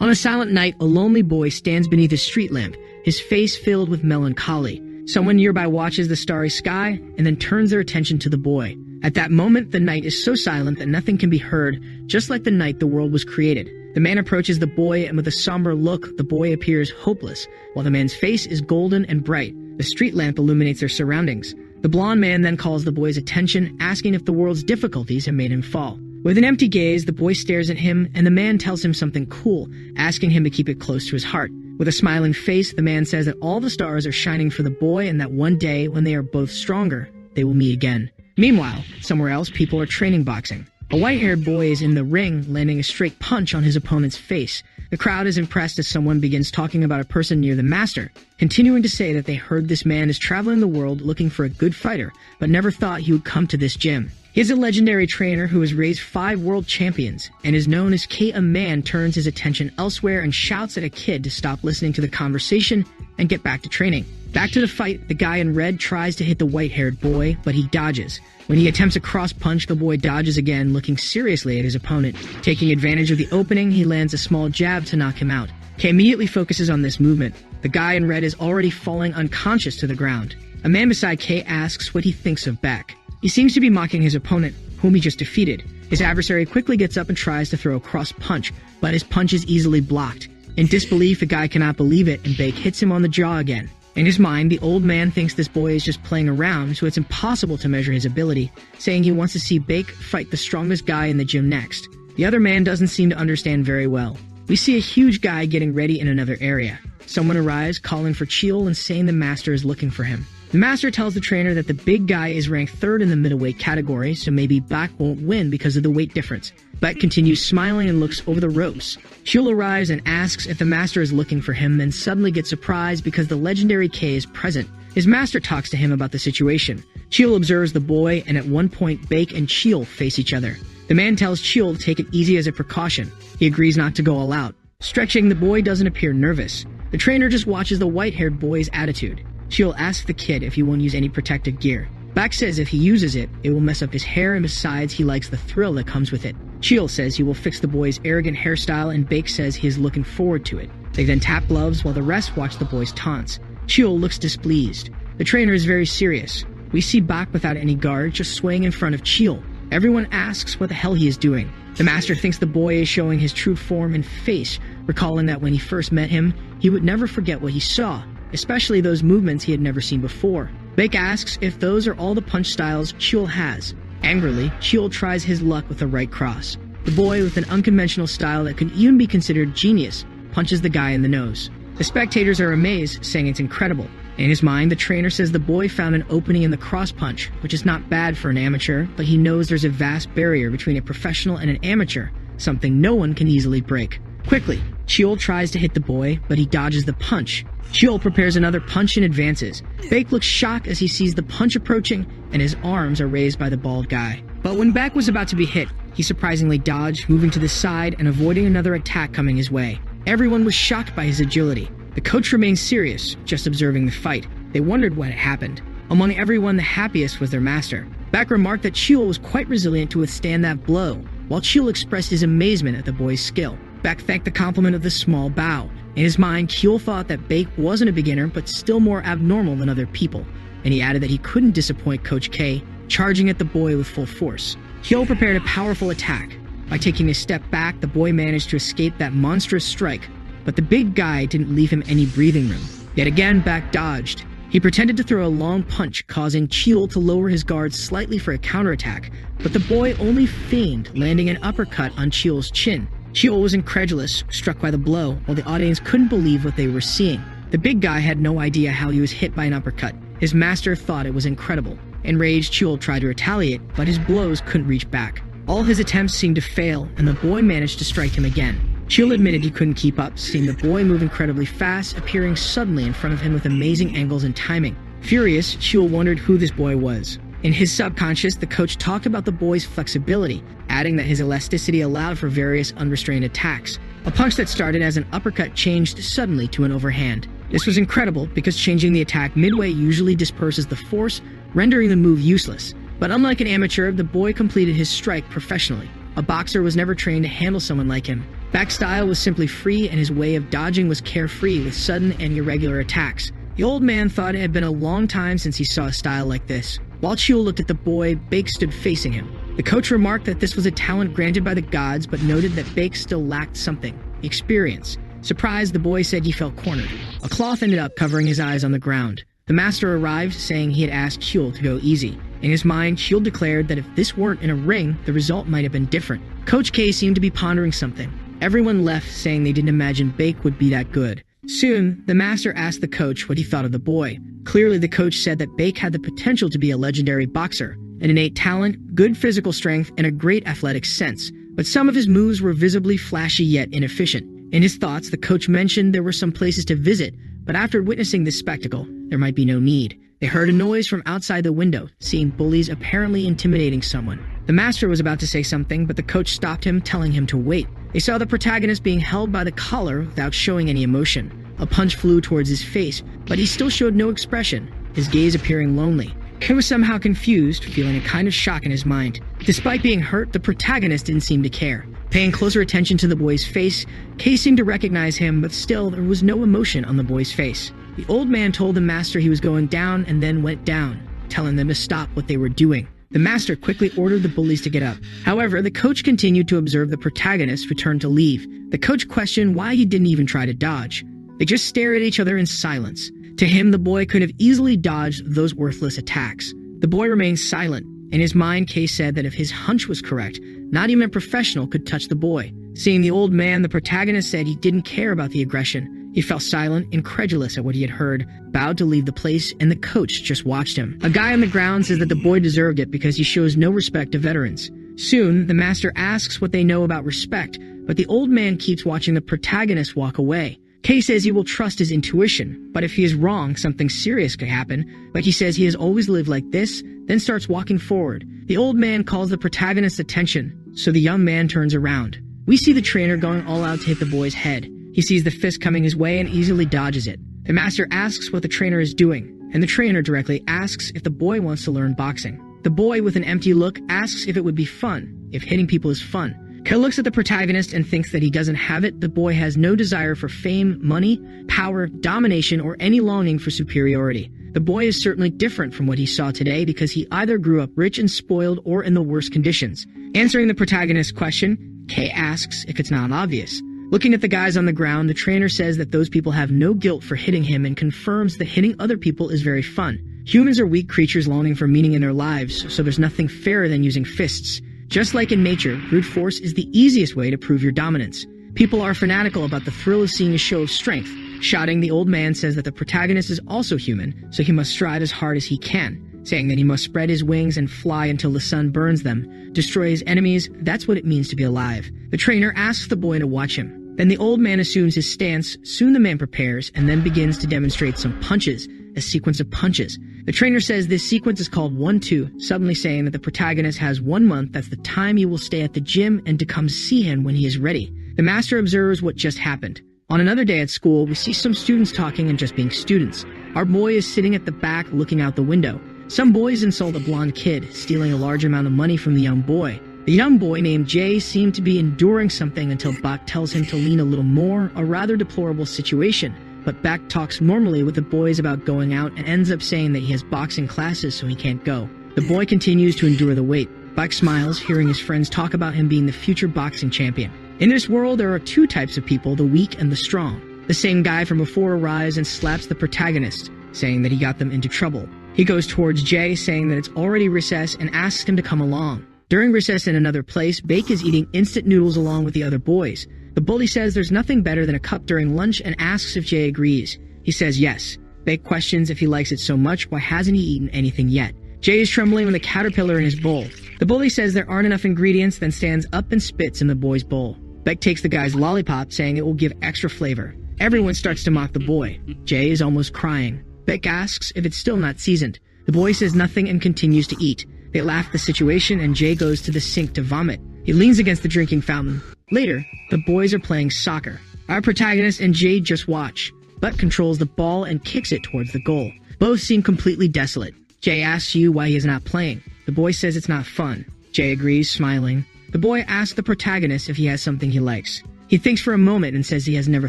On a silent night, a lonely boy stands beneath a street lamp, his face filled with melancholy. Someone nearby watches the starry sky and then turns their attention to the boy. At that moment, the night is so silent that nothing can be heard, just like the night the world was created. The man approaches the boy, and with a somber look, the boy appears hopeless, while the man's face is golden and bright. The street lamp illuminates their surroundings. The blonde man then calls the boy's attention, asking if the world's difficulties have made him fall. With an empty gaze, the boy stares at him, and the man tells him something cool, asking him to keep it close to his heart. With a smiling face, the man says that all the stars are shining for the boy and that one day, when they are both stronger, they will meet again. Meanwhile, somewhere else, people are training boxing. A white-haired boy is in the ring, landing a straight punch on his opponent's face. The crowd is impressed as someone begins talking about a person near the master, continuing to say that they heard this man is traveling the world looking for a good fighter, but never thought he would come to this gym. He is a legendary trainer who has raised 5 world champions, and is known as K. A man turns his attention elsewhere and shouts at a kid to stop listening to the conversation and get back to training. Back to the fight, the guy in red tries to hit the white-haired boy, but he dodges. When he attempts a cross-punch, the boy dodges again, looking seriously at his opponent. Taking advantage of the opening, he lands a small jab to knock him out. K immediately focuses on this movement. The guy in red is already falling unconscious to the ground. A man beside K asks what he thinks of Beck. He seems to be mocking his opponent, whom he just defeated. His adversary quickly gets up and tries to throw a cross-punch, but his punch is easily blocked. In disbelief, the guy cannot believe it, and Beck hits him on the jaw again. In his mind, the old man thinks this boy is just playing around, so it's impossible to measure his ability, saying he wants to see Beck fight the strongest guy in the gym next. The other man doesn't seem to understand very well. We see a huge guy getting ready in another area. Someone arrives, calling for Cheel and saying the master is looking for him. The master tells the trainer that the big guy is ranked 3rd in the middleweight category, so maybe Beck won't win because of the weight difference. Beck continues smiling and looks over the ropes. Cheel arrives and asks if the master is looking for him, then suddenly gets surprised because the legendary K is present. His master talks to him about the situation. Cheel observes the boy, and at one point Beck and Cheel face each other. The man tells Cheel to take it easy as a precaution. He agrees not to go all out. Stretching, the boy doesn't appear nervous. The trainer just watches the white-haired boy's attitude. Cheel asks the kid if he won't use any protective gear. Beck says if he uses it, it will mess up his hair, and besides, he likes the thrill that comes with it. Cheel says he will fix the boy's arrogant hairstyle, and Beck says he is looking forward to it. They then tap gloves while the rest watch the boy's taunts. Cheel looks displeased. The trainer is very serious. We see Beck without any guard, just swaying in front of Cheel. Everyone asks what the hell he is doing. The master thinks the boy is showing his true form and face, recalling that when he first met him, he would never forget what he saw, especially those movements he had never seen before. Beck asks if those are all the punch styles Cheel has. Angrily, Cheel tries his luck with a right cross. The boy, with an unconventional style that could even be considered genius, punches the guy in the nose. The spectators are amazed, saying it's incredible. In his mind, the trainer says the boy found an opening in the cross punch, which is not bad for an amateur, but he knows there's a vast barrier between a professional and an amateur, something no one can easily break. Quickly, Cheel tries to hit the boy, but he dodges the punch. Cheel prepares another punch and advances. Beck looks shocked as he sees the punch approaching, and his arms are raised by the bald guy. But when Beck was about to be hit, he surprisingly dodged, moving to the side and avoiding another attack coming his way. Everyone was shocked by his agility. The coach remained serious, just observing the fight. They wondered what had happened. Among everyone, the happiest was their master. Beck remarked that Cheel was quite resilient to withstand that blow, while Cheel expressed his amazement at the boy's skill. Beck thanked the compliment of the small bow. In his mind, Cheel thought that Beck wasn't a beginner, but still more abnormal than other people, and he added that he couldn't disappoint Coach K, charging at the boy with full force. Cheel prepared a powerful attack. By taking a step back, the boy managed to escape that monstrous strike, but the big guy didn't leave him any breathing room. Yet again, Beck dodged. He pretended to throw a long punch, causing Cheel to lower his guard slightly for a counterattack, but the boy only feigned, landing an uppercut on Cheel's chin. Cheel was incredulous, struck by the blow, while the audience couldn't believe what they were seeing. The big guy had no idea how he was hit by an uppercut. His master thought it was incredible. Enraged, Cheel tried to retaliate, but his blows couldn't reach back. All his attempts seemed to fail, and the boy managed to strike him again. Cheel admitted he couldn't keep up, seeing the boy move incredibly fast, appearing suddenly in front of him with amazing angles and timing. Furious, Cheel wondered who this boy was. In his subconscious, the coach talked about the boy's flexibility, adding that his elasticity allowed for various unrestrained attacks. A punch that started as an uppercut changed suddenly to an overhand. This was incredible because changing the attack midway usually disperses the force, rendering the move useless. But unlike an amateur, the boy completed his strike professionally. A boxer was never trained to handle someone like him. Back's style was simply free, and his way of dodging was carefree with sudden and irregular attacks. The old man thought it had been a long time since he saw a style like this. While Chiul looked at the boy, Bake stood facing him. The coach remarked that this was a talent granted by the gods, but noted that Bake still lacked something: experience. Surprised, the boy said he felt cornered. A cloth ended up covering his eyes on the ground. The master arrived, saying he had asked Chiul to go easy. In his mind, Chiul declared that if this weren't in a ring, the result might have been different. Coach K seemed to be pondering something. Everyone left, saying they didn't imagine Bake would be that good. Soon, the master asked the coach what he thought of the boy. Clearly, the coach said that Bake had the potential to be a legendary boxer, an innate talent, good physical strength, and a great athletic sense. But some of his moves were visibly flashy yet inefficient. In his thoughts, the coach mentioned there were some places to visit, but after witnessing this spectacle, there might be no need. They heard a noise from outside the window, seeing bullies apparently intimidating someone. The master was about to say something, but the coach stopped him, telling him to wait. They saw the protagonist being held by the collar without showing any emotion. A punch flew towards his face, but he still showed no expression, his gaze appearing lonely. Kay was somehow confused, feeling a kind of shock in his mind. Despite being hurt, the protagonist didn't seem to care. Paying closer attention to the boy's face, Kay seemed to recognize him, but still there was no emotion on the boy's face. The old man told the master he was going down and then went down, telling them to stop what they were doing. The master quickly ordered the bullies to get up. However, the coach continued to observe the protagonist return to leave. The coach questioned why he didn't even try to dodge. They just stared at each other in silence. To him, the boy could have easily dodged those worthless attacks. The boy remained silent. In his mind, Kay said that if his hunch was correct, not even a professional could touch the boy. Seeing the old man, the protagonist said he didn't care about the aggression. He fell silent, incredulous at what he had heard, bowed to leave the place, and the coach just watched him. A guy on the ground says that the boy deserved it because he shows no respect to veterans. Soon, the master asks what they know about respect, but the old man keeps watching the protagonist walk away. Kay says he will trust his intuition, but if he is wrong, something serious could happen. But he says he has always lived like this, then starts walking forward. The old man calls the protagonist's attention, so the young man turns around. We see the trainer going all out to hit the boy's head. He sees the fist coming his way and easily dodges it. The master asks what the trainer is doing, and the trainer directly asks if the boy wants to learn boxing. The boy, with an empty look, asks if it would be fun, if hitting people is fun. Kay looks at the protagonist and thinks that he doesn't have it. The boy has no desire for fame, money, power, domination, or any longing for superiority. The boy is certainly different from what he saw today because he either grew up rich and spoiled or in the worst conditions. Answering the protagonist's question, Kay asks if it's not obvious. Looking at the guys on the ground, the trainer says that those people have no guilt for hitting him and confirms that hitting other people is very fun. Humans are weak creatures longing for meaning in their lives, so there's nothing fairer than using fists. Just like in nature, brute force is the easiest way to prove your dominance. People are fanatical about the thrill of seeing a show of strength. Shouting, the old man says that the protagonist is also human, so he must strive as hard as he can. Saying that he must spread his wings and fly until the sun burns them, destroy his enemies, that's what it means to be alive. The trainer asks the boy to watch him. Then the old man assumes his stance, soon the man prepares, and then begins to demonstrate some punches, a sequence of punches. The trainer says this sequence is called 1-2, suddenly saying that the protagonist has 1 month, that's the time he will stay at the gym, and to come see him when he is ready. The master observes what just happened. On another day at school, we see some students talking and just being students. Our boy is sitting at the back looking out the window. Some boys insult a blonde kid, stealing a large amount of money from the young boy. The young boy named Jay seemed to be enduring something until Bak tells him to lean a little more, a rather deplorable situation. But Bak talks normally with the boys about going out and ends up saying that he has boxing classes so he can't go. The boy continues to endure the wait. Bak smiles, hearing his friends talk about him being the future boxing champion. In this world, there are 2 types of people, the weak and the strong. The same guy from before arrives and slaps the protagonist, saying that he got them into trouble. He goes towards Jay, saying that it's already recess, and asks him to come along. During recess in another place, Bake is eating instant noodles along with the other boys. The bully says there's nothing better than a cup during lunch and asks if Jay agrees. He says yes. Bake questions if he likes it so much, why hasn't he eaten anything yet? Jay is trembling with a caterpillar in his bowl. The bully says there aren't enough ingredients, then stands up and spits in the boy's bowl. Bake takes the guy's lollipop, saying it will give extra flavor. Everyone starts to mock the boy. Jay is almost crying. Bake asks if it's still not seasoned. The boy says nothing and continues to eat. They laugh at the situation and Jay goes to the sink to vomit. He leans against the drinking fountain. Later, the boys are playing soccer. Our protagonist and Jay just watch. Buck controls the ball and kicks it towards the goal. Both seem completely desolate. Jay asks you why he is not playing. The boy says it's not fun. Jay agrees, smiling. The boy asks the protagonist if he has something he likes. He thinks for a moment and says he has never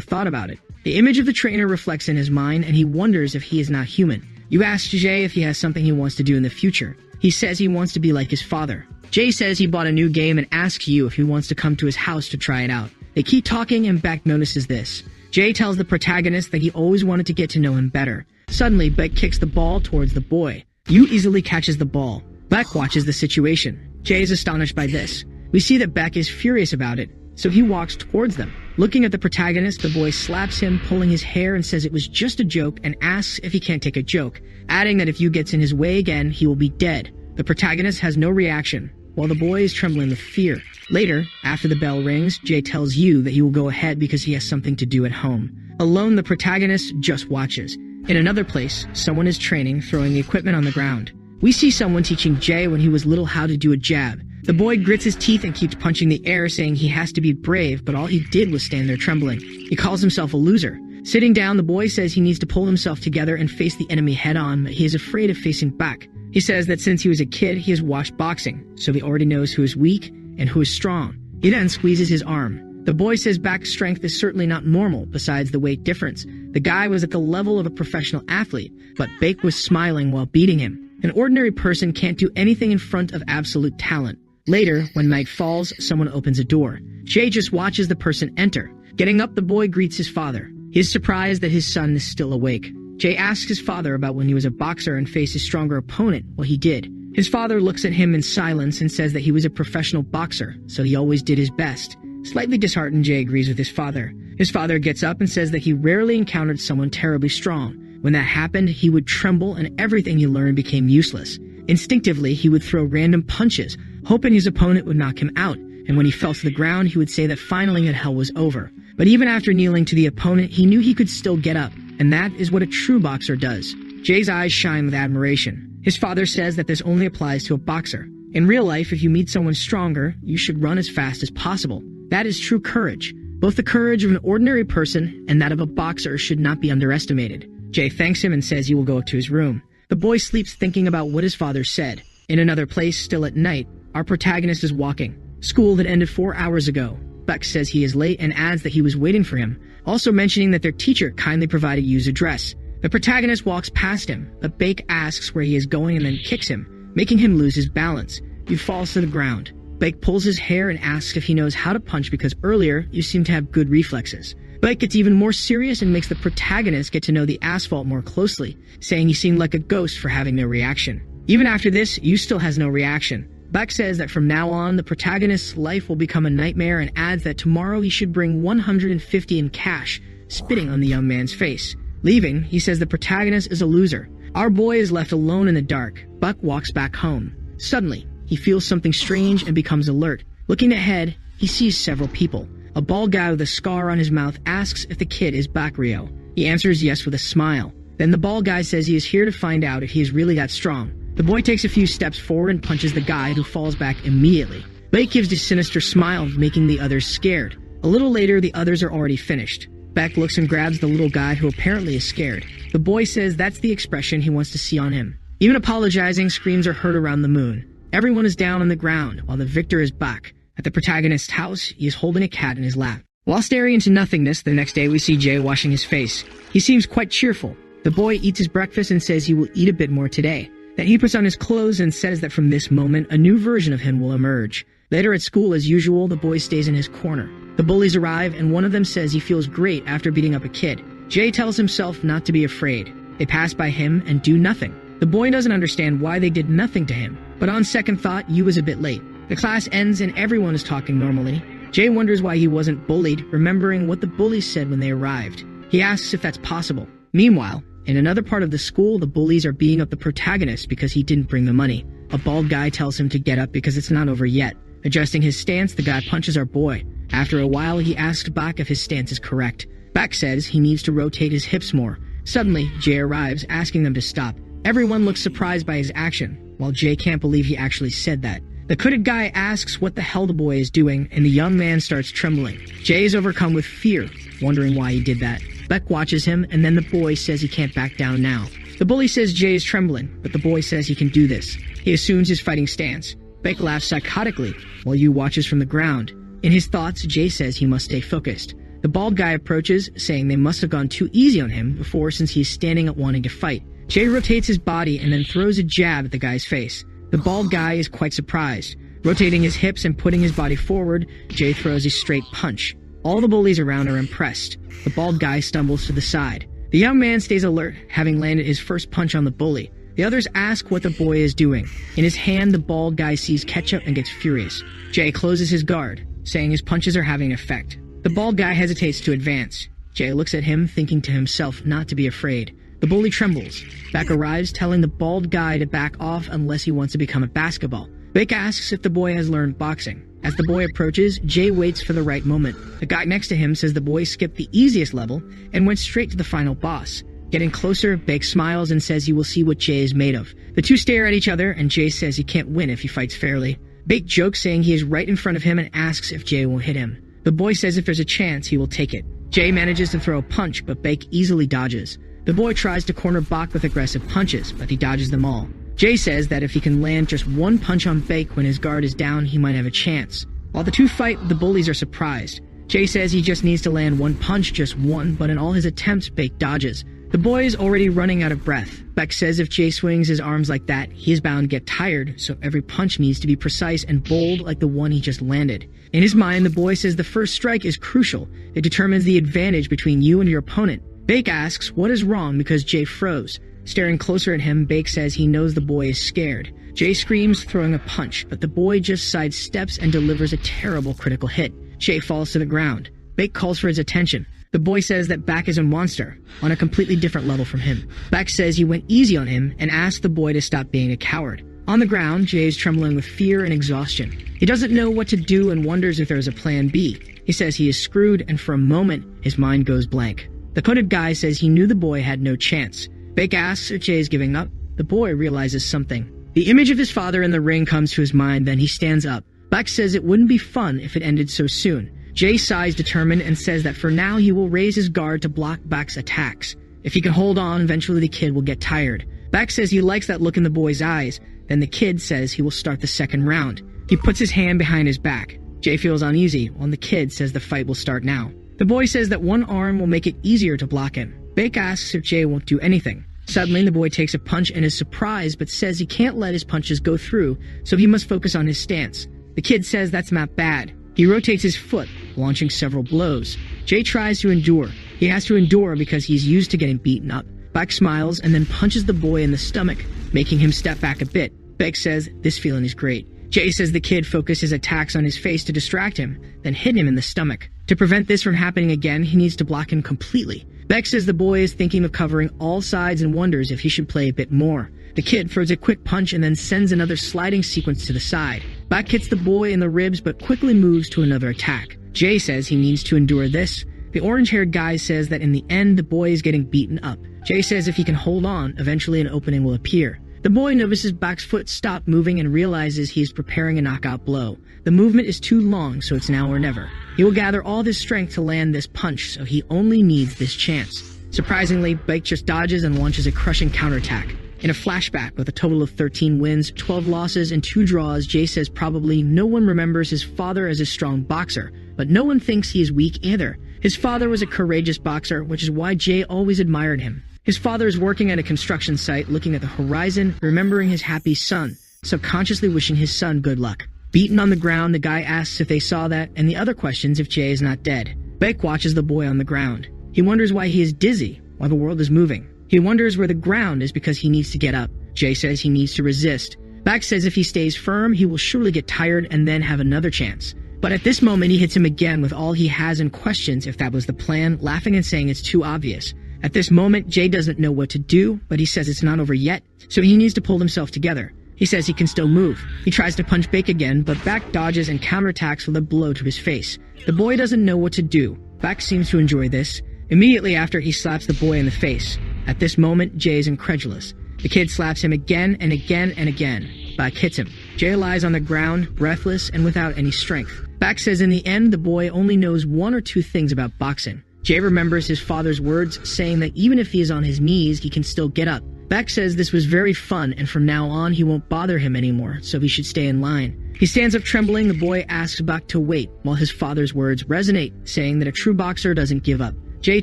thought about it. The image of the trainer reflects in his mind, and he wonders if he is not human. You ask Jay if he has something he wants to do in the future. He says he wants to be like his father. Jay says he bought a new game and asks you if he wants to come to his house to try it out. They keep talking and Beck notices this. Jay tells the protagonist that he always wanted to get to know him better. Suddenly, Beck kicks the ball towards the boy. Yu easily catches the ball. Beck watches the situation. Jay is astonished by this. We see that Beck is furious about it, so he walks towards them. Looking at the protagonist, the boy slaps him, pulling his hair, and says it was just a joke and asks if he can't take a joke, adding that if Yu gets in his way again, he will be dead. The protagonist has no reaction, while the boy is trembling with fear. Later, after the bell rings, Jay tells Yu that he will go ahead because he has something to do at home. Alone, the protagonist just watches. In another place, someone is training, throwing the equipment on the ground. We see someone teaching Jay when he was little how to do a jab. The boy grits his teeth and keeps punching the air, saying he has to be brave, but all he did was stand there trembling. He calls himself a loser. Sitting down, the boy says he needs to pull himself together and face the enemy head-on, but he is afraid of facing back. He says that since he was a kid, he has watched boxing, so he already knows who is weak and who is strong. He then squeezes his arm. The boy says back strength is certainly not normal, besides the weight difference. The guy was at the level of a professional athlete, but Bake was smiling while beating him. An ordinary person can't do anything in front of absolute talent. Later, when night falls, someone opens a door. Jay just watches the person enter. Getting up, the boy greets his father. He is surprised that his son is still awake. Jay asks his father about when he was a boxer and faced a stronger opponent. Well, he did. His father looks at him in silence and says that he was a professional boxer, so he always did his best. Slightly disheartened, Jay agrees with his father. His father gets up and says that he rarely encountered someone terribly strong. When that happened, he would tremble and everything he learned became useless. Instinctively, he would throw random punches, hoping his opponent would knock him out, and when he fell to the ground, he would say that finally that hell was over. But even after kneeling to the opponent, he knew he could still get up, and that is what a true boxer does. Jay's eyes shine with admiration. His father says that this only applies to a boxer. In real life, if you meet someone stronger, you should run as fast as possible. That is true courage. Both the courage of an ordinary person and that of a boxer should not be underestimated. Jay thanks him and says he will go up to his room. The boy sleeps thinking about what his father said. In another place, still at night, our protagonist is walking. School that ended 4 hours ago. Beck says he is late and adds that he was waiting for him, also mentioning that their teacher kindly provided Yu's address. The protagonist walks past him, but Bake asks where he is going and then kicks him, making him lose his balance. Yu falls to the ground. Bake pulls his hair and asks if he knows how to punch because earlier, you seem to have good reflexes. Bake gets even more serious and makes the protagonist get to know the asphalt more closely, saying he seemed like a ghost for having no reaction. Even after this, Yu still has no reaction. Beck says that from now on, the protagonist's life will become a nightmare and adds that tomorrow he should bring 150 in cash, spitting on the young man's face. Leaving, he says the protagonist is a loser. Our boy is left alone in the dark. Buck walks back home. Suddenly, he feels something strange and becomes alert. Looking ahead, he sees several people. A bald guy with a scar on his mouth asks if the kid is Bakrio. He answers yes with a smile. Then the bald guy says he is here to find out if he is really that strong. The boy takes a few steps forward and punches the guy, who falls back immediately. Beck gives a sinister smile, making the others scared. A little later, the others are already finished. Beck looks and grabs the little guy, who apparently is scared. The boy says that's the expression he wants to see on him. Even apologizing, screams are heard around the moon. Everyone is down on the ground, while the victor is back. At the protagonist's house, he is holding a cat in his lap. While staring into nothingness, the next day we see Jay washing his face. He seems quite cheerful. The boy eats his breakfast and says he will eat a bit more today. Then he puts on his clothes and says that from this moment, a new version of him will emerge. Later at school, as usual, the boy stays in his corner. The bullies arrive, and one of them says he feels great after beating up a kid. Jay tells himself not to be afraid. They pass by him and do nothing. The boy doesn't understand why they did nothing to him, but on second thought, Yu was a bit late. The class ends and everyone is talking normally. Jay wonders why he wasn't bullied, remembering what the bullies said when they arrived. He asks if that's possible. Meanwhile, in another part of the school, the bullies are beating up the protagonist because he didn't bring the money. A bald guy tells him to get up because it's not over yet. Adjusting his stance, the guy punches our boy. After a while, he asks Bak if his stance is correct. Bak says he needs to rotate his hips more. Suddenly, Jay arrives, asking them to stop. Everyone looks surprised by his action, while Jay can't believe he actually said that. The hooded guy asks what the hell the boy is doing, and the young man starts trembling. Jay is overcome with fear, wondering why he did that. Beck watches him, and then the boy says he can't back down now. The bully says Jay is trembling, but the boy says he can do this. He assumes his fighting stance. Beck laughs psychotically, while Yu watches from the ground. In his thoughts, Jay says he must stay focused. The bald guy approaches, saying they must have gone too easy on him before since he is standing up wanting to fight. Jay rotates his body and then throws a jab at the guy's face. The bald guy is quite surprised. Rotating his hips and putting his body forward, Jay throws a straight punch. All the bullies around are impressed. The bald guy stumbles to the side. The young man stays alert, having landed his first punch on the bully. The others ask what the boy is doing. In his hand, the bald guy sees ketchup and gets furious. Jay closes his guard, saying his punches are having an effect. The bald guy hesitates to advance. Jay looks at him, thinking to himself not to be afraid. The bully trembles. Beck arrives, telling the bald guy to back off unless he wants to become a basketball. Beck asks if the boy has learned boxing. As the boy approaches, Jay waits for the right moment. The guy next to him says the boy skipped the easiest level and went straight to the final boss. Getting closer, Beck smiles and says he will see what Jay is made of. The two stare at each other, and Jay says he can't win if he fights fairly. Beck jokes, saying he is right in front of him and asks if Jay will hit him. The boy says if there's a chance, he will take it. Jay manages to throw a punch, but Beck easily dodges. The boy tries to corner Bach with aggressive punches, but he dodges them all. Jay says that if he can land just one punch on Beck when his guard is down, he might have a chance. While the two fight, the bullies are surprised. Jay says he just needs to land one punch, just one, but in all his attempts, Beck dodges. The boy is already running out of breath. Beck says if Jay swings his arms like that, he is bound to get tired, so every punch needs to be precise and bold like the one he just landed. In his mind, the boy says the first strike is crucial. It determines the advantage between you and your opponent. Beck asks what is wrong because Jay froze. Staring closer at him, Beck says he knows the boy is scared. Jay screams, throwing a punch, but the boy just sidesteps and delivers a terrible critical hit. Jay falls to the ground. Beck calls for his attention. The boy says that Bach is a monster, on a completely different level from him. Bach says he went easy on him and asks the boy to stop being a coward. On the ground, Jay is trembling with fear and exhaustion. He doesn't know what to do and wonders if there is a plan B. He says he is screwed, and for a moment, his mind goes blank. The coated guy says he knew the boy had no chance. Beck asks if Jay is giving up. The boy realizes something. The image of his father in the ring comes to his mind, then he stands up. Bach says it wouldn't be fun if it ended so soon. Jay sighs determined and says that for now he will raise his guard to block Bach's attacks. If he can hold on, eventually the kid will get tired. Bach says he likes that look in the boy's eyes. Then the kid says he will start the second round. He puts his hand behind his back. Jay feels uneasy, while the kid says the fight will start now. The boy says that one arm will make it easier to block him. Bach asks if Jay won't do anything. Suddenly, the boy takes a punch and is surprised, but says he can't let his punches go through, so he must focus on his stance. The kid says that's not bad. He rotates his foot, launching several blows. Jay tries to endure. He has to endure because he's used to getting beaten up. Bach smiles and then punches the boy in the stomach, making him step back a bit. Bach says this feeling is great. Jay says the kid focused his attacks on his face to distract him, then hit him in the stomach. To prevent this from happening again, he needs to block him completely. Beck says the boy is thinking of covering all sides and wonders if he should play a bit more. The kid throws a quick punch and then sends another sliding sequence to the side. Beck hits the boy in the ribs but quickly moves to another attack. Jay says he needs to endure this. The orange-haired guy says that in the end the boy is getting beaten up. Jay says if he can hold on, eventually an opening will appear. The boy notices Bach's foot stop moving and realizes he is preparing a knockout blow. The movement is too long, so it's now or never. He will gather all his strength to land this punch, so he only needs this chance. Surprisingly, Bach just dodges and launches a crushing counterattack. In a flashback with a total of 13 wins, 12 losses, and 2 draws, Jay says probably no one remembers his father as a strong boxer, but no one thinks he is weak either. His father was a courageous boxer, which is why Jay always admired him. His father is working at a construction site, looking at the horizon, remembering his happy son, subconsciously wishing his son good luck. Beaten on the ground, the guy asks if they saw that, and the other questions if Jay is not dead. Beck watches the boy on the ground. He wonders why he is dizzy, while the world is moving. He wonders where the ground is because he needs to get up. Jay says he needs to resist. Beck says if he stays firm, he will surely get tired and then have another chance. But at this moment, he hits him again with all he has and questions if that was the plan, laughing and saying it's too obvious. At this moment, Jay doesn't know what to do, but he says it's not over yet, so he needs to pull himself together. He says he can still move. He tries to punch Beck again, but Beck dodges and counterattacks with a blow to his face. The boy doesn't know what to do. Beck seems to enjoy this. Immediately after, he slaps the boy in the face. At this moment, Jay is incredulous. The kid slaps him again and again and again. Beck hits him. Jay lies on the ground, breathless and without any strength. Beck says in the end, the boy only knows 1 or 2 things about boxing. Jay remembers his father's words saying that even if he is on his knees, he can still get up. Beck says this was very fun, and from now on he won't bother him anymore, so he should stay in line. He stands up trembling. The boy asks Beck to wait, while his father's words resonate, saying that a true boxer doesn't give up. Jay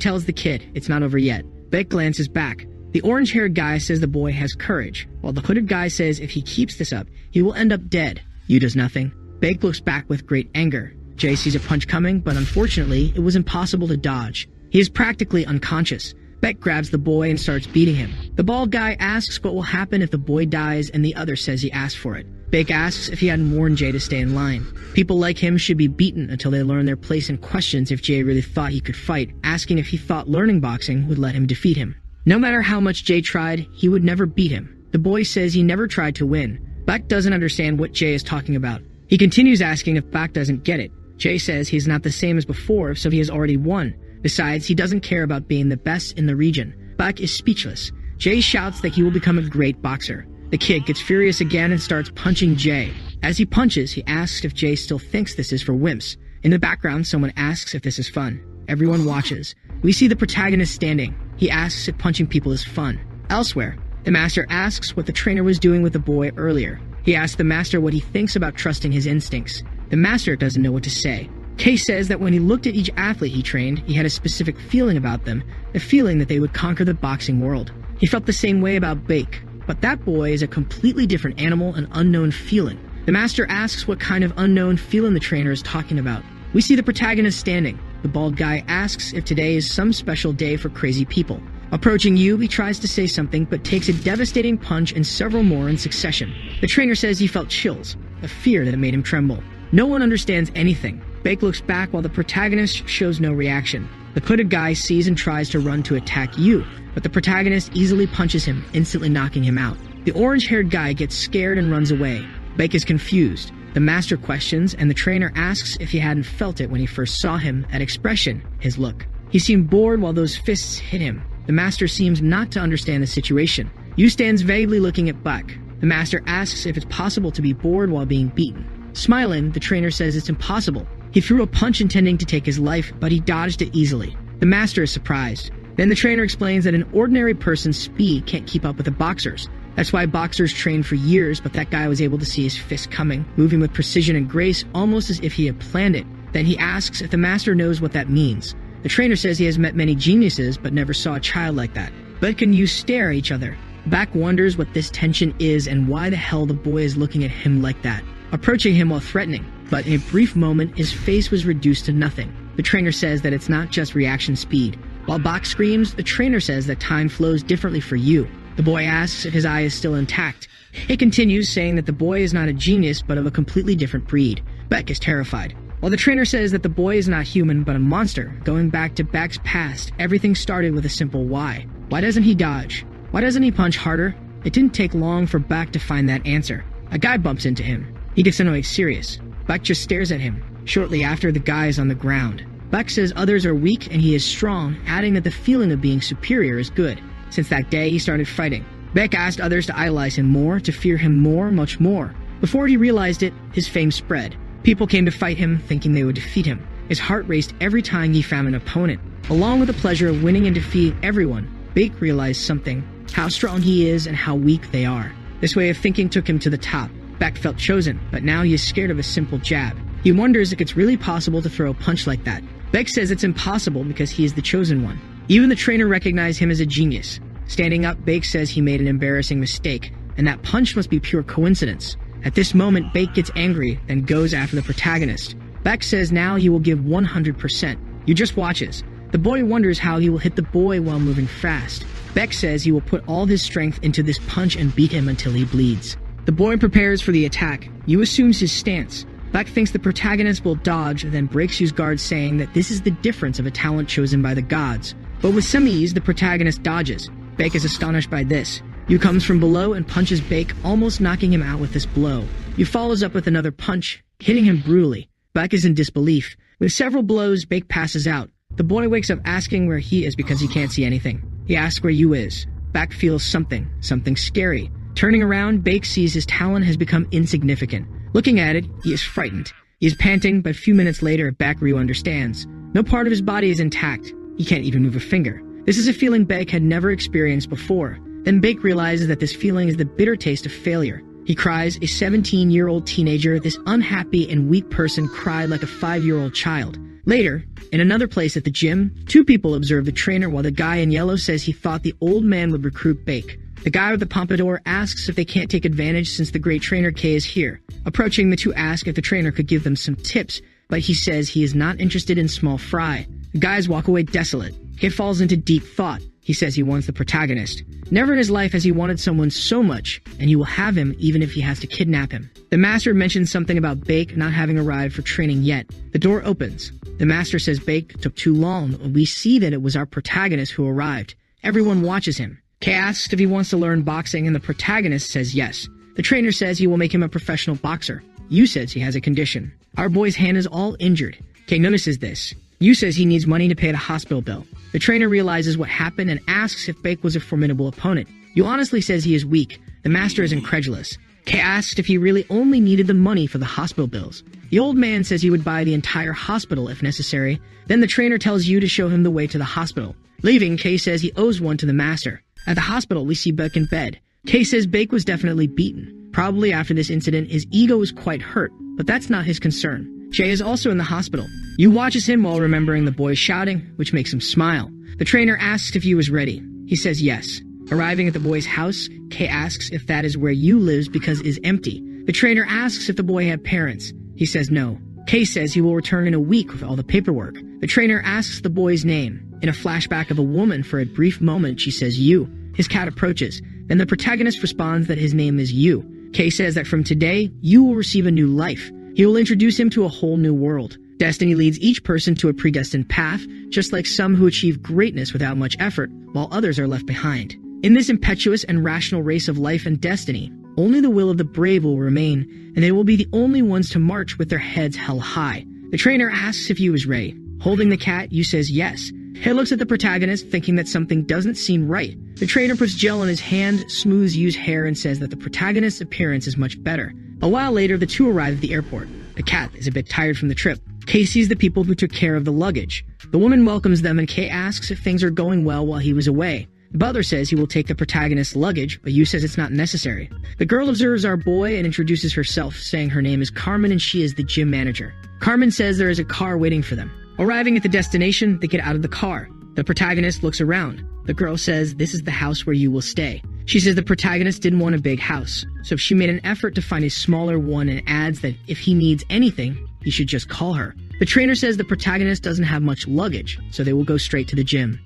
tells the kid it's not over yet. Beck glances back. The orange-haired guy says the boy has courage, while the hooded guy says if he keeps this up, he will end up dead. Yu does nothing. Beck looks back with great anger. Jay sees a punch coming, but unfortunately, it was impossible to dodge. He is practically unconscious. Beck grabs the boy and starts beating him. The bald guy asks what will happen if the boy dies, and the other says he asked for it. Beck asks if he hadn't warned Jay to stay in line. People like him should be beaten until they learn their place, and questions if Jay really thought he could fight, asking if he thought learning boxing would let him defeat him. No matter how much Jay tried, he would never beat him. The boy says he never tried to win. Beck doesn't understand what Jay is talking about. He continues asking if Beck doesn't get it. Jay says he's not the same as before, so he has already won. Besides, he doesn't care about being the best in the region. Beck is speechless. Jay shouts that he will become a great boxer. The kid gets furious again and starts punching Jay. As he punches, he asks if Jay still thinks this is for wimps. In the background, someone asks if this is fun. Everyone watches. We see the protagonist standing. He asks if punching people is fun. Elsewhere, the master asks what the trainer was doing with the boy earlier. He asks the master what he thinks about trusting his instincts. The master doesn't know what to say. Kay says that when he looked at each athlete he trained, he had a specific feeling about them, the feeling that they would conquer the boxing world. He felt the same way about Bake, but that boy is a completely different animal, an unknown feeling. The master asks what kind of unknown feeling the trainer is talking about. We see the protagonist standing. The bald guy asks if today is some special day for crazy people. Approaching Yu, he tries to say something but takes a devastating punch and several more in succession. The trainer says he felt chills, a fear that made him tremble. No one understands anything. Bake looks back while the protagonist shows no reaction. The hooded guy sees and tries to run to attack Yu, but the protagonist easily punches him, instantly knocking him out. The orange-haired guy gets scared and runs away. Bake is confused. The master questions, and the trainer asks if he hadn't felt it when he first saw him, at expression, his look. He seemed bored while those fists hit him. The master seems not to understand the situation. Yu stands vaguely looking at Bak. The master asks if it's possible to be bored while being beaten. Smiling, the trainer says it's impossible. He threw a punch intending to take his life, but he dodged it easily. The master is surprised. Then the trainer explains that an ordinary person's speed can't keep up with a boxer's. That's why boxers train for years, but that guy was able to see his fist coming, moving with precision and grace, almost as if he had planned it. Then he asks if the master knows what that means. The trainer says he has met many geniuses, but never saw a child like that. Bek and Yu stare at each other. Bak wonders what this tension is and why the hell the boy is looking at him like that, approaching him while threatening. But in a brief moment, his face was reduced to nothing. The trainer says that it's not just reaction speed. While Bak screams, the trainer says that time flows differently for Yu. The boy asks if his eye is still intact. He continues, saying that the boy is not a genius, but of a completely different breed. Bek is terrified. While the trainer says that the boy is not human, but a monster, going back to Bek's past, everything started with a simple why. Why doesn't he dodge? Why doesn't he punch harder? It didn't take long for Bek to find that answer. A guy bumps into him. He gets annoyed serious. Bek just stares at him. Shortly after, the guy is on the ground. Bek says others are weak and he is strong, adding that the feeling of being superior is good. Since that day, he started fighting. Bek asked others to idolize him more, to fear him more, much more. Before he realized it, his fame spread. People came to fight him, thinking they would defeat him. His heart raced every time he found an opponent. Along with the pleasure of winning and defeating everyone, Bek realized something, how strong he is and how weak they are. This way of thinking took him to the top. Bek felt chosen, but now he is scared of a simple jab. He wonders if it's really possible to throw a punch like that. Bek says it's impossible because he is the chosen one. Even the trainer recognized him as a genius. Standing up, Bake says he made an embarrassing mistake, and that punch must be pure coincidence. At this moment, Bake gets angry, then goes after the protagonist. Bek says now he will give 100%. Yu just watches. The boy wonders how he will hit the boy while moving fast. Bek says he will put all his strength into this punch and beat him until he bleeds. The boy prepares for the attack. Yu assumes his stance. Bek thinks the protagonist will dodge, then breaks Yu's guard, saying that this is the difference of a talent chosen by the gods. But with some ease, the protagonist dodges. Bake is astonished by this. Yu comes from below and punches Bake, almost knocking him out with this blow. Yu follows up with another punch, hitting him brutally. Bake is in disbelief. With several blows, Bake passes out. The boy wakes up asking where he is because he can't see anything. He asks where Yu is. Bake feels something scary. Turning around, Bake sees his talent has become insignificant. Looking at it, he is frightened. He is panting, but a few minutes later, Ryu understands. No part of his body is intact. He can't even move a finger. This is a feeling Bake had never experienced before. Then Bake realizes that this feeling is the bitter taste of failure. He cries. A 17-year-old teenager, this unhappy and weak person, cried like a 5-year-old child. Later, in another place at the gym, two people observe the trainer while the guy in yellow says he thought the old man would recruit Bake. The guy with the pompadour asks if they can't take advantage since the great trainer K is here. Approaching, the two ask if the trainer could give them some tips, but he says he is not interested in small fry. The guys walk away desolate. K falls into deep thought. He says he wants the protagonist. Never in his life has he wanted someone so much, and he will have him even if he has to kidnap him. The master mentions something about Bake not having arrived for training yet. The door opens. The master says Bake took too long, and we see that it was our protagonist who arrived. Everyone watches him. K asks if he wants to learn boxing, and the protagonist says yes. The trainer says he will make him a professional boxer. Yu says he has a condition. Our boy's hand is all injured. K notices this. Yu says he needs money to pay the hospital bill. The trainer realizes what happened and asks if Bake was a formidable opponent. Yu honestly says he is weak. The master is incredulous. K asks if he really only needed the money for the hospital bills. The old man says he would buy the entire hospital if necessary. Then the trainer tells Yu to show him the way to the hospital. Leaving, K says he owes one to the master. At the hospital, we see Bake in bed. K says Bake was definitely beaten. Probably after this incident, his ego was quite hurt, but that's not his concern. Jay is also in the hospital. Yu watches him while remembering the boy shouting, which makes him smile. The trainer asks if Yu is ready. He says yes. Arriving at the boy's house, K asks if that is where Yu lives because it is empty. The trainer asks if the boy had parents. He says no. K says he will return in a week with all the paperwork. The trainer asks the boy's name. In a flashback of a woman, for a brief moment, she says Yu. His cat approaches. Then the protagonist responds that his name is Yu. K says that from today, Yu will receive a new life. He will introduce him to a whole new world. Destiny leads each person to a predestined path, just like some who achieve greatness without much effort, while others are left behind. In this impetuous and rational race of life and destiny, only the will of the brave will remain, and they will be the only ones to march with their heads held high. The trainer asks if Yu is ready. Holding the cat, Yu says yes. He looks at the protagonist, thinking that something doesn't seem right. The trainer puts gel on his hand, smooths Yu's hair, and says that the protagonist's appearance is much better. A while later, the two arrive at the airport. The cat is a bit tired from the trip. Kay sees the people who took care of the luggage. The woman welcomes them, and Kay asks if things are going well while he was away. The butler says he will take the protagonist's luggage, but Yu says it's not necessary. The girl observes our boy and introduces herself, saying her name is Carmen and she is the gym manager. Carmen says there is a car waiting for them. Arriving at the destination, they get out of the car. The protagonist looks around. The girl says this is the house where you will stay. She says the protagonist didn't want a big house, so she made an effort to find a smaller one and adds that if he needs anything, he should just call her. The trainer says the protagonist doesn't have much luggage, so they will go straight to the gym.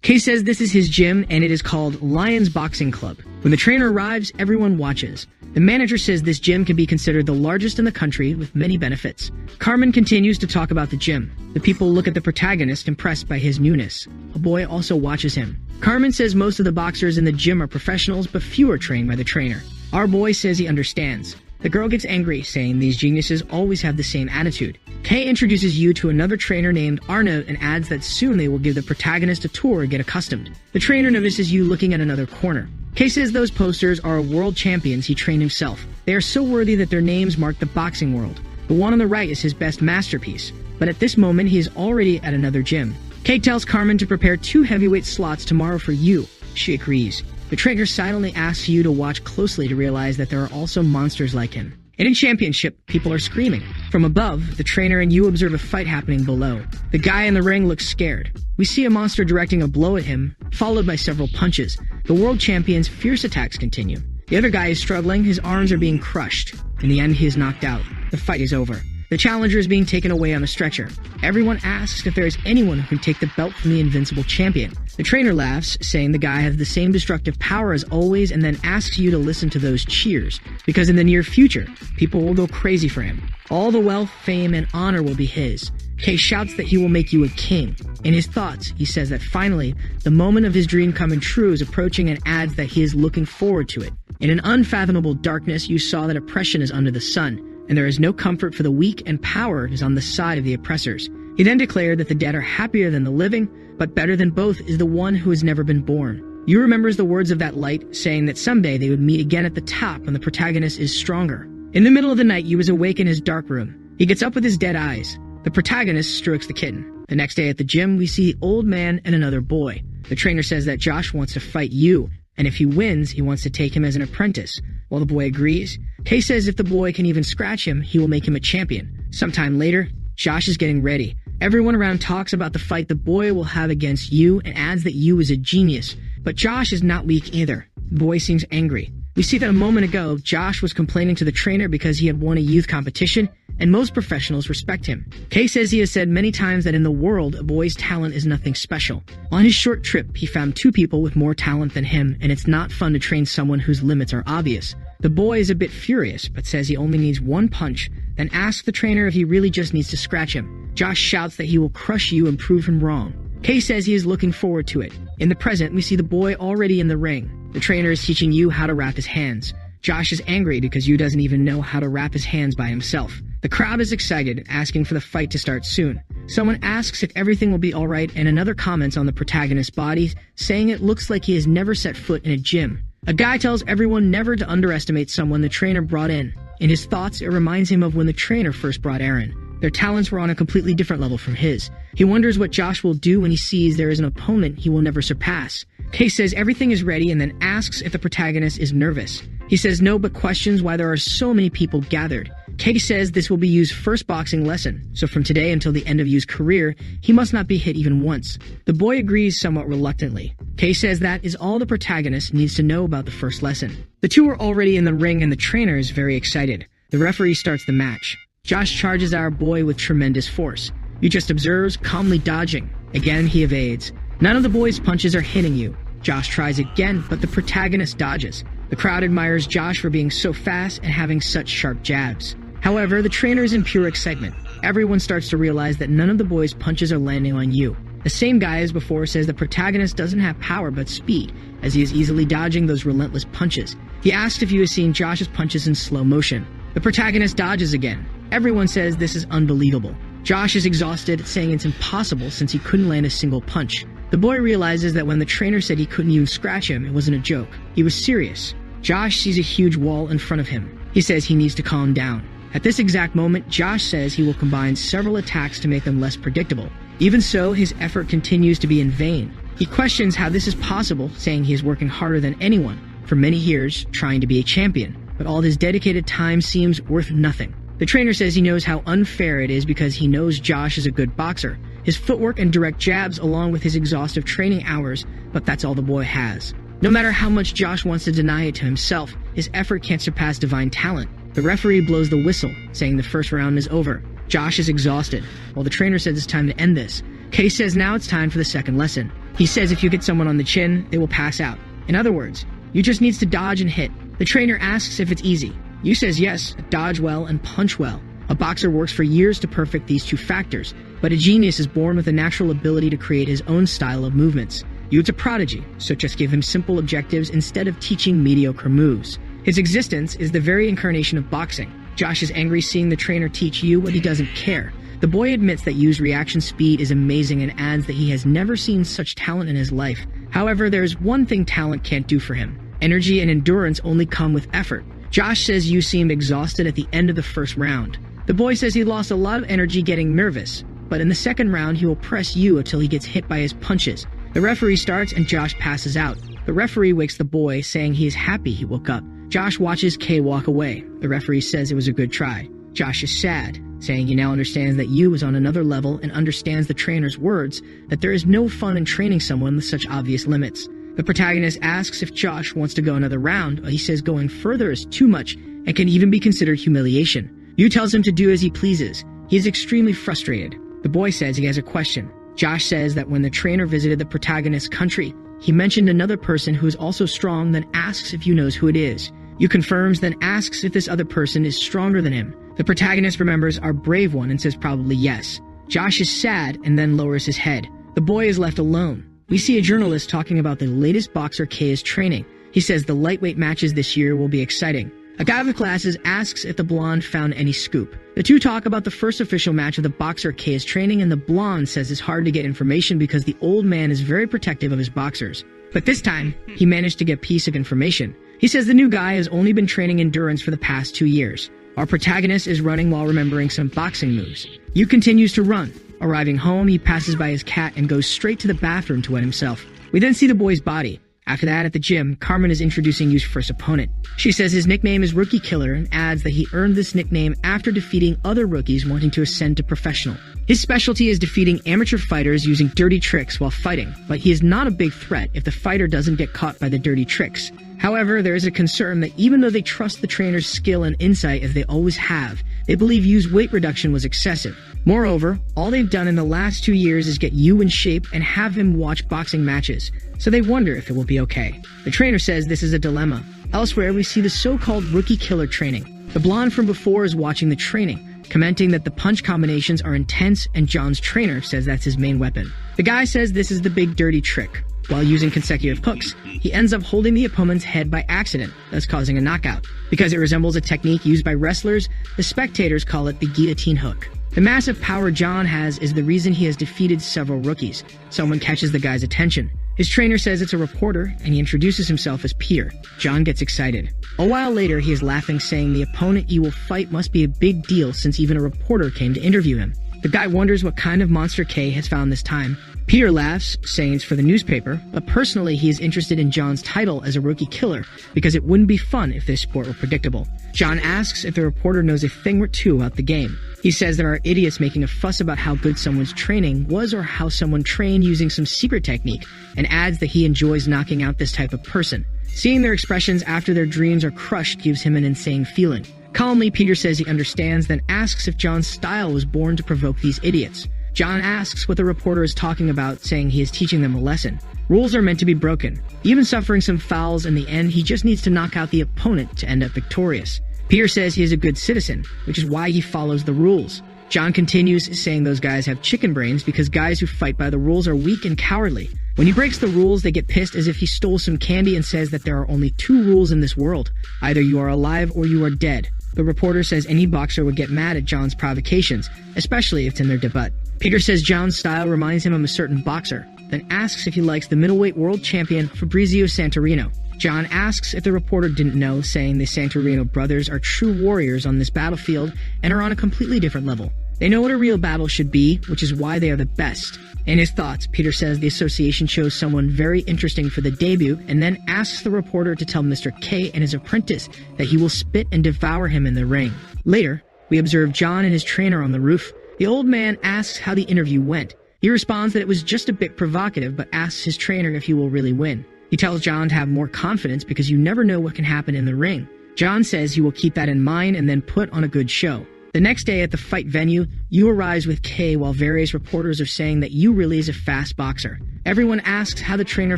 Kay says this is his gym and it is called Lions Boxing Club. When the trainer arrives, everyone watches. The manager says this gym can be considered the largest in the country with many benefits. Carmen continues to talk about the gym. The people look at the protagonist, impressed by his newness. A boy also watches him. Carmen says most of the boxers in the gym are professionals, but few are trained by the trainer. Our boy says he understands. The girl gets angry, saying these geniuses always have the same attitude. Kay introduces Yu to another trainer named Arnaud and adds that soon they will give the protagonist a tour and get accustomed. The trainer notices Yu looking at another corner. Kay says those posters are world champions he trained himself. They are so worthy that their names mark the boxing world. The one on the right is his best masterpiece, but at this moment he is already at another gym. Kay tells Carmen to prepare 2 heavyweight slots tomorrow for Yu. She agrees. The trainer silently asks Yu to watch closely to realize that there are also monsters like him. In a championship, people are screaming. From above, the trainer and Yu observe a fight happening below. The guy in the ring looks scared. We see a monster directing a blow at him, followed by several punches. The world champion's fierce attacks continue. The other guy is struggling, his arms are being crushed. In the end, he is knocked out. The fight is over. The challenger is being taken away on a stretcher. Everyone asks if there is anyone who can take the belt from the invincible champion. The trainer laughs, saying the guy has the same destructive power as always, and then asks you to listen to those cheers, because in the near future, people will go crazy for him. All the wealth, fame, and honor will be his. Kay shouts that he will make you a king. In his thoughts, he says that finally, the moment of his dream coming true is approaching and adds that he is looking forward to it. In an unfathomable darkness, you saw that oppression is under the sun, and there is no comfort for the weak, and power is on the side of the oppressors. He then declared that the dead are happier than the living, but better than both is the one who has never been born. Yu remembers the words of that light, saying that someday they would meet again at the top when the protagonist is stronger. In the middle of the night, Yu is awake in his dark room. He gets up with his dead eyes. The protagonist strokes the kitten. The next day at the gym, we see the old man and another boy. The trainer says that Josh wants to fight Yu, and if he wins, he wants to take him as an apprentice. While the boy agrees, Kay says if the boy can even scratch him, he will make him a champion. Sometime later, Josh is getting ready. Everyone around talks about the fight the boy will have against Yu and adds that Yu is a genius, but Josh is not weak either. The boy seems angry. We see that a moment ago, Josh was complaining to the trainer because he had won a youth competition, and most professionals respect him. Kay says he has said many times that in the world, a boy's talent is nothing special. On his short trip, he found 2 people with more talent than him, and it's not fun to train someone whose limits are obvious. The boy is a bit furious, but says he only needs 1 punch, then asks the trainer if he really just needs to scratch him. Josh shouts that he will crush you and prove him wrong. Kay says he is looking forward to it. In the present, we see the boy already in the ring. The trainer is teaching Yu how to wrap his hands. Josh is angry because Yu doesn't even know how to wrap his hands by himself. The crowd is excited, asking for the fight to start soon. Someone asks if everything will be alright, and another comments on the protagonist's body, saying it looks like he has never set foot in a gym. A guy tells everyone never to underestimate someone the trainer brought in. In his thoughts, it reminds him of when the trainer first brought Aaron. Their talents were on a completely different level from his. He wonders what Josh will do when he sees there is an opponent he will never surpass. Kay says everything is ready and then asks if the protagonist is nervous. He says no, but questions why there are so many people gathered. Kay says this will be Yu's first boxing lesson, so from today until the end of Yu's career, he must not be hit even once. The boy agrees somewhat reluctantly. Kay says that is all the protagonist needs to know about the first lesson. The 2 are already in the ring and the trainer is very excited. The referee starts the match. Josh charges our boy with tremendous force. Yu just observes, calmly dodging. Again, he evades. None of the boy's punches are hitting Yu. Josh tries again, but the protagonist dodges. The crowd admires Josh for being so fast and having such sharp jabs. However, the trainer is in pure excitement. Everyone starts to realize that none of the boy's punches are landing on Yu. The same guy as before says the protagonist doesn't have power but speed, as he is easily dodging those relentless punches. He asks if Yu has seen Josh's punches in slow motion. The protagonist dodges again. Everyone says this is unbelievable. Josh is exhausted, saying it's impossible since he couldn't land a single punch. The boy realizes that when the trainer said he couldn't even scratch him, it wasn't a joke. He was serious. Josh sees a huge wall in front of him. He says he needs to calm down. At this exact moment, Josh says he will combine several attacks to make them less predictable. Even so, his effort continues to be in vain. He questions how this is possible, saying he is working harder than anyone for many years, trying to be a champion, but all his dedicated time seems worth nothing. The trainer says he knows how unfair it is because he knows Josh is a good boxer, his footwork and direct jabs along with his exhaustive training hours, but that's all the boy has. No matter how much Josh wants to deny it to himself, his effort can't surpass divine talent. The referee blows the whistle, saying the first round is over. Josh is exhausted, while the trainer says it's time to end this. Kay says now it's time for the second lesson. He says if you get someone on the chin, they will pass out. In other words, you just needs to dodge and hit. The trainer asks if it's easy. Yu says yes, dodge well and punch well. A boxer works for years to perfect these 2 factors, but a genius is born with a natural ability to create his own style of movements. Yu's a prodigy, so just give him simple objectives instead of teaching mediocre moves. His existence is the very incarnation of boxing. Josh is angry seeing the trainer teach Yu, but he doesn't care. The boy admits that Yu's reaction speed is amazing and adds that he has never seen such talent in his life. However, there's one thing talent can't do for him. Energy and endurance only come with effort. Josh says Yu seemed exhausted at the end of the first round. The boy says he lost a lot of energy getting nervous, but in the second round he will press Yu until he gets hit by his punches. The referee starts and Josh passes out. The referee wakes the boy, saying he is happy he woke up. Josh watches Kay walk away. The referee says it was a good try. Josh is sad, saying he now understands that Yu is on another level and understands the trainer's words that there is no fun in training someone with such obvious limits. The protagonist asks if Josh wants to go another round, but he says going further is too much and can even be considered humiliation. Yu tells him to do as he pleases. He is extremely frustrated. The boy says he has a question. Josh says that when the trainer visited the protagonist's country, he mentioned another person who is also strong, then asks if Yu knows who it is. Yu confirms, then asks if this other person is stronger than him. The protagonist remembers our brave one and says probably yes. Josh is sad and then lowers his head. The boy is left alone. We see a journalist talking about the latest boxer Kay is training. He says the lightweight matches this year will be exciting. A guy with glasses asks if the blonde found any scoop. The 2 talk about the first official match of the boxer Kay is training, and the blonde says it's hard to get information because the old man is very protective of his boxers. But this time, he managed to get a piece of information. He says the new guy has only been training endurance for the past 2 years. Our protagonist is running while remembering some boxing moves. Yu continues to run. Arriving home, he passes by his cat and goes straight to the bathroom to wet himself. We then see the boy's body. After that, at the gym, Carmen is introducing Yu's first opponent. She says his nickname is Rookie Killer and adds that he earned this nickname after defeating other rookies wanting to ascend to professional. His specialty is defeating amateur fighters using dirty tricks while fighting, but he is not a big threat if the fighter doesn't get caught by the dirty tricks. However, there is a concern that even though they trust the trainer's skill and insight as they always have, they believe Yu's weight reduction was excessive. Moreover, all they've done in the last 2 years is get Yu in shape and have him watch boxing matches, so they wonder if it will be okay. The trainer says this is a dilemma. Elsewhere, we see the so-called Rookie Killer training. The blonde from before is watching the training, commenting that the punch combinations are intense, and John's trainer says that's his main weapon. The guy says this is the big dirty trick. While using consecutive hooks, he ends up holding the opponent's head by accident, thus causing a knockout. Because it resembles a technique used by wrestlers, the spectators call it the guillotine hook. The massive power John has is the reason he has defeated several rookies. Someone catches the guy's attention. His trainer says it's a reporter, and he introduces himself as Peter. John gets excited. A while later, he is laughing, saying the opponent he will fight must be a big deal since even a reporter came to interview him. The guy wonders what kind of monster K has found this time. Peter laughs, saying it's for the newspaper, but personally he is interested in John's title as a rookie killer because it wouldn't be fun if this sport were predictable. John asks if the reporter knows a thing or two about the game. He says there are idiots making a fuss about how good someone's training was or how someone trained using some secret technique, and adds that he enjoys knocking out this type of person. Seeing their expressions after their dreams are crushed gives him an insane feeling. Calmly, Peter says he understands, then asks if John's style was born to provoke these idiots. John asks what the reporter is talking about, saying he is teaching them a lesson. Rules are meant to be broken. Even suffering some fouls in the end, he just needs to knock out the opponent to end up victorious. Peter says he is a good citizen, which is why he follows the rules. John continues, saying those guys have chicken brains because guys who fight by the rules are weak and cowardly. When he breaks the rules, they get pissed as if he stole some candy and says that there are only 2 rules in this world. Either you are alive or you are dead. The reporter says any boxer would get mad at John's provocations, especially if it's in their debut. Peter says John's style reminds him of a certain boxer, then asks if he likes the middleweight world champion Fabrizio Santorino. John asks if the reporter didn't know, saying the Santorino brothers are true warriors on this battlefield and are on a completely different level. They know what a real battle should be, which is why they are the best. In his thoughts, Peter says the association chose someone very interesting for the debut and then asks the reporter to tell Mr. K and his apprentice that he will spit and devour him in the ring. Later, we observe John and his trainer on the roof. The old man asks how the interview went. He responds that it was just a bit provocative, but asks his trainer if he will really win. He tells John to have more confidence because you never know what can happen in the ring. John says he will keep that in mind and then put on a good show. The next day at the fight venue, Yu arrives with K while various reporters are saying that Yu really is a fast boxer. Everyone asks how the trainer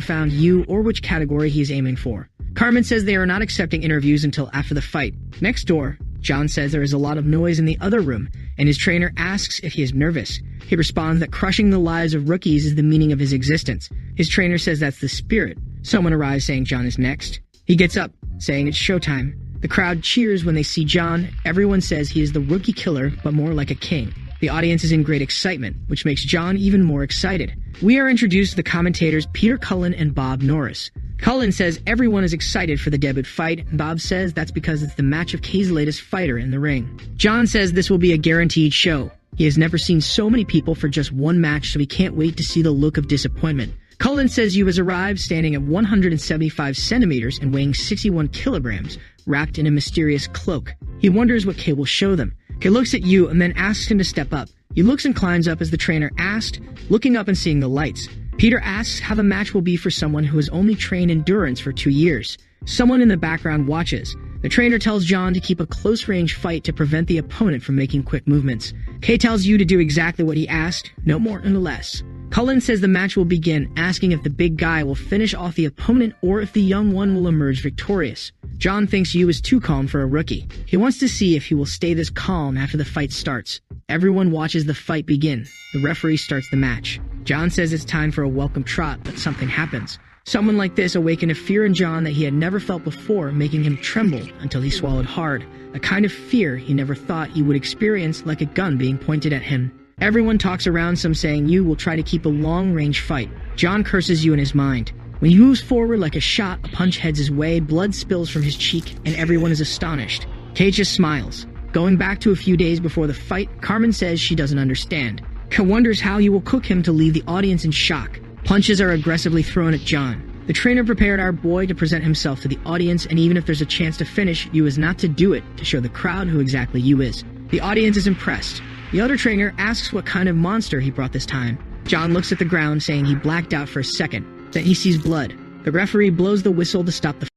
found Yu or which category he is aiming for. Carmen says they are not accepting interviews until after the fight. Next door, John says there is a lot of noise in the other room, and his trainer asks if he is nervous. He responds that crushing the lives of rookies is the meaning of his existence. His trainer says that's the spirit. Someone arrives saying John is next. He gets up, saying it's showtime. The crowd cheers when they see John. Everyone says he is the rookie killer, but more like a king. The audience is in great excitement, which makes John even more excited. We are introduced to the commentators Peter Cullen and Bob Norris. Cullen says everyone is excited for the debut fight, and Bob says that's because it's the match of K's latest fighter in the ring. John says this will be a guaranteed show. He has never seen so many people for just one match, so he can't wait to see the look of disappointment. Cullen says Yu has arrived standing at 175 centimeters and weighing 61 kilograms, wrapped in a mysterious cloak. He wonders what K will show them. K looks at Yu and then asks him to step up. He looks and climbs up as the trainer asked, looking up and seeing the lights. Peter asks how the match will be for someone who has only trained endurance for 2 years. Someone in the background watches. The trainer tells John to keep a close-range fight to prevent the opponent from making quick movements. K tells Yu to do exactly what he asked, no more and no less. Cullen says the match will begin, asking if the big guy will finish off the opponent or if the young one will emerge victorious. John thinks Yu is too calm for a rookie. He wants to see if he will stay this calm after the fight starts. Everyone watches the fight begin. The referee starts the match. John says it's time for a welcome trot, but something happens. Someone like this awakened a fear in John that he had never felt before, making him tremble until he swallowed hard. A kind of fear he never thought he would experience, like a gun being pointed at him. Everyone talks around, some saying Yu will try to keep a long-range fight. John curses Yu in his mind. When he moves forward like a shot, a punch heads his way, blood spills from his cheek, and everyone is astonished. K just smiles. Going back to a few days before the fight, Carmen says she doesn't understand. K wonders how he will cook him to leave the audience in shock. Punches are aggressively thrown at John. The trainer prepared our boy to present himself to the audience, and even if there's a chance to finish, you is not to do it to show the crowd who exactly you is. The audience is impressed. The other trainer asks what kind of monster he brought this time. John looks at the ground, saying he blacked out for a second. Then he sees blood. The referee blows the whistle to stop the